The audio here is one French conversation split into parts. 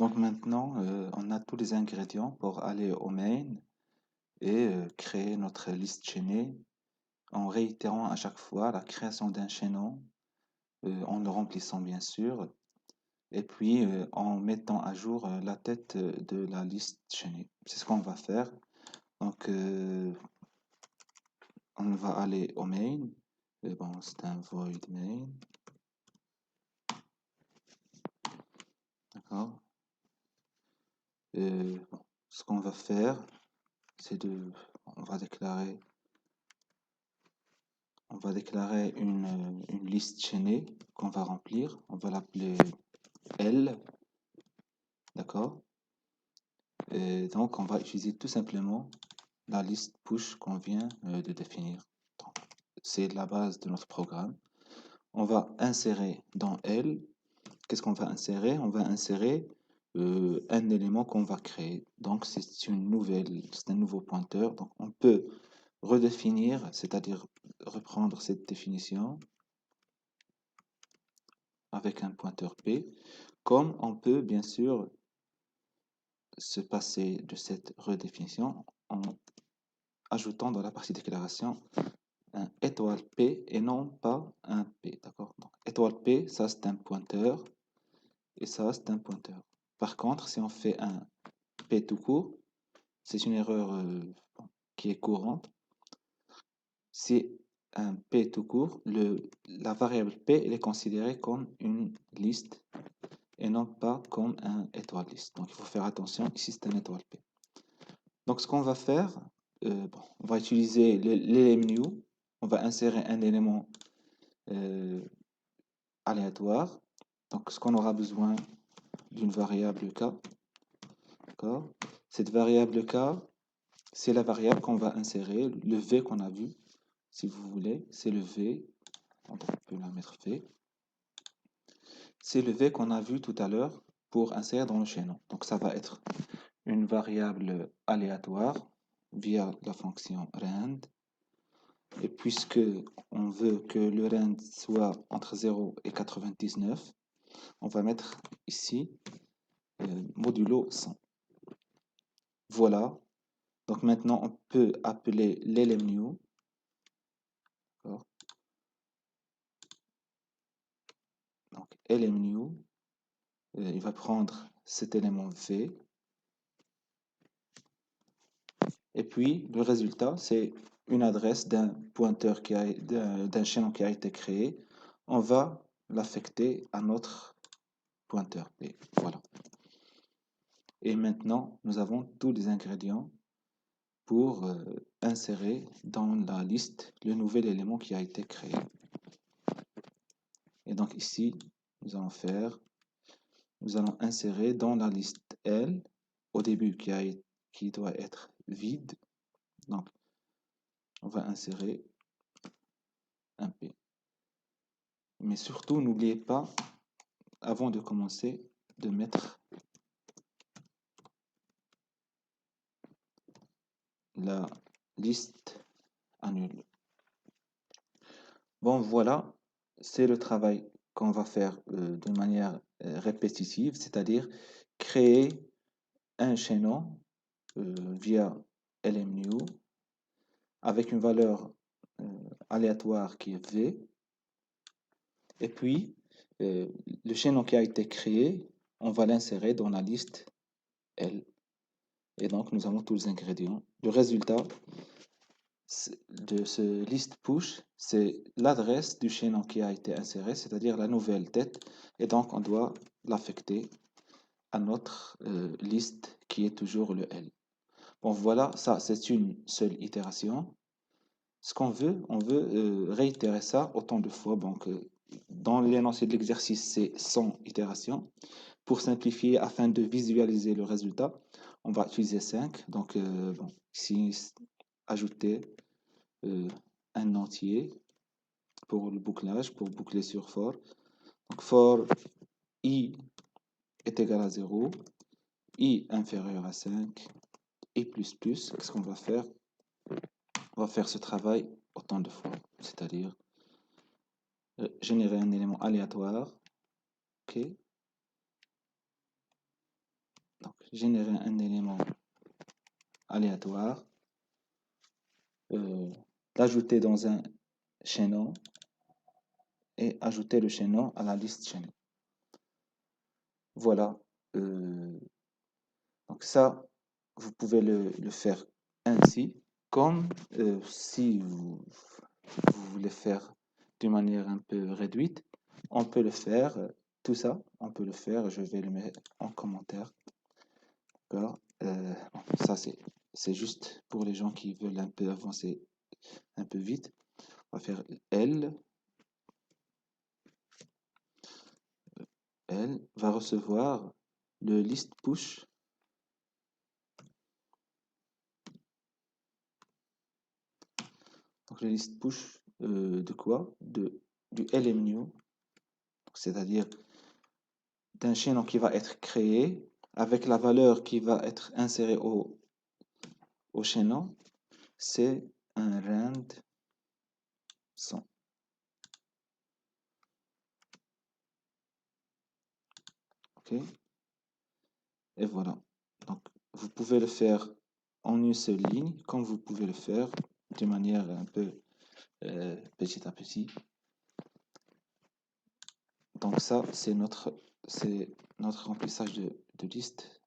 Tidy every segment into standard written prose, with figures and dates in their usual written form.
Donc maintenant, on a tous les ingrédients pour aller au main et créer notre liste chaînée en réitérant à chaque fois la création d'un chaînon, en le remplissant bien sûr, et puis en mettant à jour la tête de la liste chaînée. C'est ce qu'on va faire. Donc on va aller au main. Et bon, c'est un void main. D'accord. Bon, ce qu'on va faire, c'est on va déclarer une liste chaînée qu'on va remplir. On va l'appeler L, d'accord? Et donc, on va utiliser tout simplement la liste push qu'on vient de définir. C'est la base de notre programme. On va insérer dans L. Qu'est-ce qu'on va insérer? On va insérer un élément qu'on va créer. Donc, c'est un nouveau pointeur. Donc, on peut redéfinir, c'est-à-dire reprendre cette définition avec un pointeur P, comme on peut bien sûr se passer de cette redéfinition en ajoutant dans la partie déclaration un étoile P et non pas un P, d'accord? Donc, étoile P, ça c'est un pointeur et ça c'est un pointeur. Par contre, si on fait un P tout court, c'est une erreur qui est courante. Si un P tout court, la variable P elle est considérée comme une liste et non pas comme un étoile liste. Donc il faut faire attention, ici c'est un étoile P. Donc ce qu'on va faire, on va utiliser l'LMNew, on va insérer un élément aléatoire. Donc ce qu'on aura besoin d'une variable K. D'accord. Cette variable K, c'est la variable qu'on va insérer, le V qu'on a vu, si vous voulez, c'est le V. On peut la mettre V. C'est le V qu'on a vu tout à l'heure pour insérer dans le chaînon. Donc ça va être une variable aléatoire via la fonction rand. Et puisque on veut que le rand soit entre 0 et 99, on va mettre ici modulo 100. Voilà. Donc maintenant, on peut appeler l'LMNew. Donc LMNew, il va prendre cet élément V. Et puis, le résultat, c'est une adresse d'un pointeur d'un chaînon qui a été créé. On va l'affecter à notre pointeur P. Voilà. Et maintenant, nous avons tous les ingrédients pour insérer dans la liste le nouvel élément qui a été créé. Et donc ici, nous allons insérer dans la liste L, au début qui doit être vide. Donc, on va insérer un P. Mais surtout, n'oubliez pas, avant de commencer, de mettre la liste annule. Bon, voilà, c'est le travail qu'on va faire de manière répétitive, c'est-à-dire créer un chaînon via LMNew avec une valeur aléatoire qui est V. Et puis, le chaînon qui a été créé, on va l'insérer dans la liste L. Et donc, nous avons tous les ingrédients. Le résultat de ce list push, c'est l'adresse du chaînon qui a été inséré, c'est-à-dire la nouvelle tête. Et donc, on doit l'affecter à notre liste qui est toujours le L. Bon, voilà, ça, c'est une seule itération. Ce qu'on veut, on veut réitérer ça autant de fois. Donc, dans l'énoncé de l'exercice, c'est 100 itérations. Pour simplifier, afin de visualiser le résultat, on va utiliser 5. Donc, ici, ajouter un entier pour le bouclage, pour boucler sur for. Donc, for i est égal à 0, i inférieur à 5, et plus. Qu'est-ce qu'on va faire? On va faire ce travail autant de fois, c'est-à-dire générer un élément aléatoire. OK. générer un élément aléatoire, l'ajouter dans un chaînon et ajouter le chaînon à la liste chaînon. Voilà. Donc ça, vous pouvez le faire ainsi, comme si vous voulez faire d'une manière un peu réduite, on peut le faire, tout ça, on peut le faire, je vais le mettre en commentaire. D'accord. Bon, ça, c'est juste pour les gens qui veulent un peu avancer un peu vite. On va faire L. Elle va recevoir le list push. Donc le list push de quoi? Du LMNew, c'est-à-dire d'un chaînon qui va être créé avec la valeur qui va être insérée au chaînon, c'est un rand 100. OK? Et voilà. Donc, vous pouvez le faire en une seule ligne, comme vous pouvez le faire de manière un peu petit à petit. Donc ça, c'est notre remplissage de liste.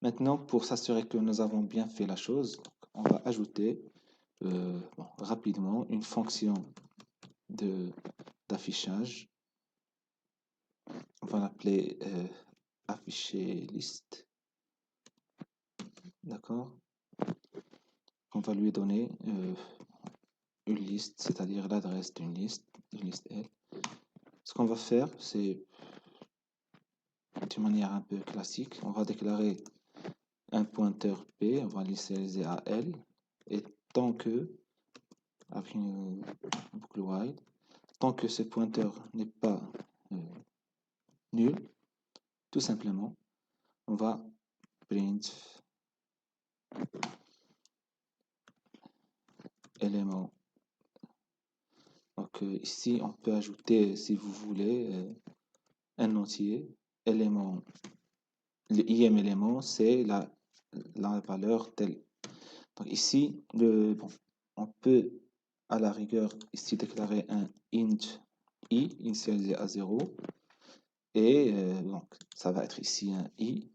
Maintenant, pour s'assurer que nous avons bien fait la chose, on va ajouter rapidement une fonction d'affichage. On va l'appeler afficher liste. D'accord? On va lui donner une liste, c'est-à-dire l'adresse d'une liste L. Ce qu'on va faire, c'est d'une manière un peu classique, on va déclarer un pointeur P, on va l'initialiser à L, et tant que, avec une boucle while, tant que ce pointeur n'est pas nul, tout simplement, on va print élément. Donc ici, on peut ajouter, si vous voulez, un entier, élément, le IM élément, c'est la valeur telle. Donc ici, on peut à la rigueur ici déclarer un int i initialisé à 0 et donc ça va être ici un i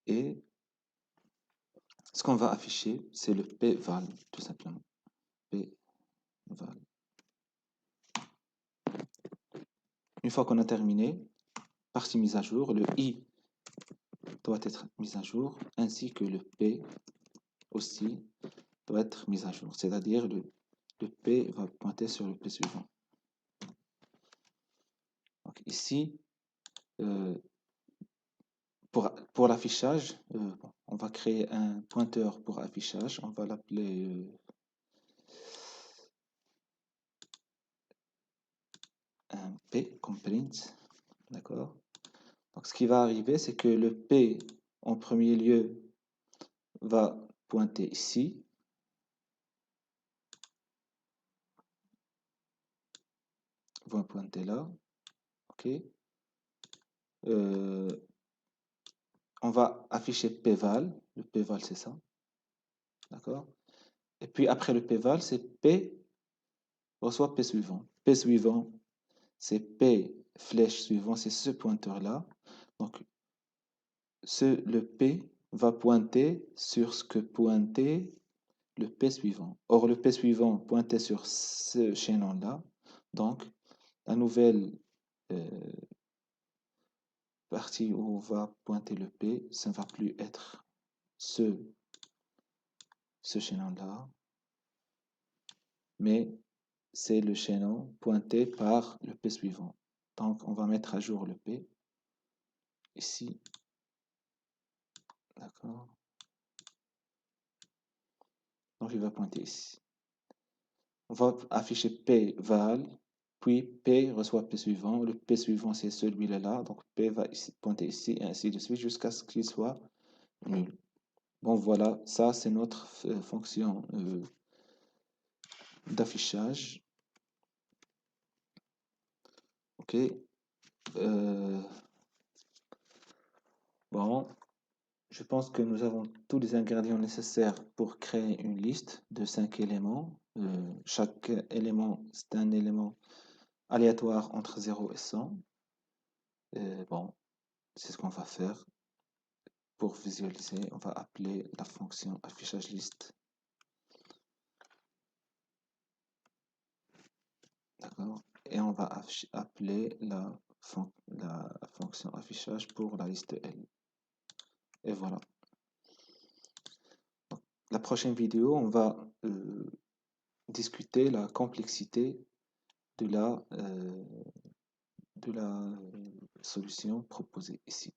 et ce qu'on va afficher c'est le pval tout simplement pval. Une fois qu'on a terminé, partie mise à jour, le i doit être mis à jour ainsi que le p aussi doit être mis à jour, c'est-à-dire le p va pointer sur le p suivant. Donc ici pour l'affichage, on va créer un pointeur pour affichage. On va l'appeler un P comme print. D'accord? Donc, ce qui va arriver, c'est que le P, en premier lieu, va pointer ici. Va pointer là. OK? On va afficher pval. Le pval, c'est ça. D'accord? Et puis, après le pval, c'est P reçoit P suivant. P suivant, c'est P flèche suivant, c'est ce pointeur-là. Donc, le P va pointer sur ce que pointait le P suivant. Or, le P suivant pointait sur ce chaînon-là. Donc, la nouvelle partie où va pointer le P, ça ne va plus être ce chaînon-là, mais c'est le chaînon pointé par le P suivant. Donc, on va mettre à jour le P ici. D'accord? Donc, il va pointer ici. On va afficher P val, puis P reçoit P suivant. Le P suivant, c'est celui-là. Donc, P va ici, pointer ici, et ainsi de suite, jusqu'à ce qu'il soit nul. Bon, voilà, ça, c'est notre fonction d'affichage. OK. Bon, je pense que nous avons tous les ingrédients nécessaires pour créer une liste de 5 éléments. Chaque élément, c'est un élément aléatoire entre 0 et 100. Bon, c'est ce qu'on va faire. Pour visualiser, on va appeler la fonction affichage liste. D'accord? Et on va appeler la fonction affichage pour la liste L. Et voilà. Donc, la prochaine vidéo, on va discuter la complexité de la solution proposée ici.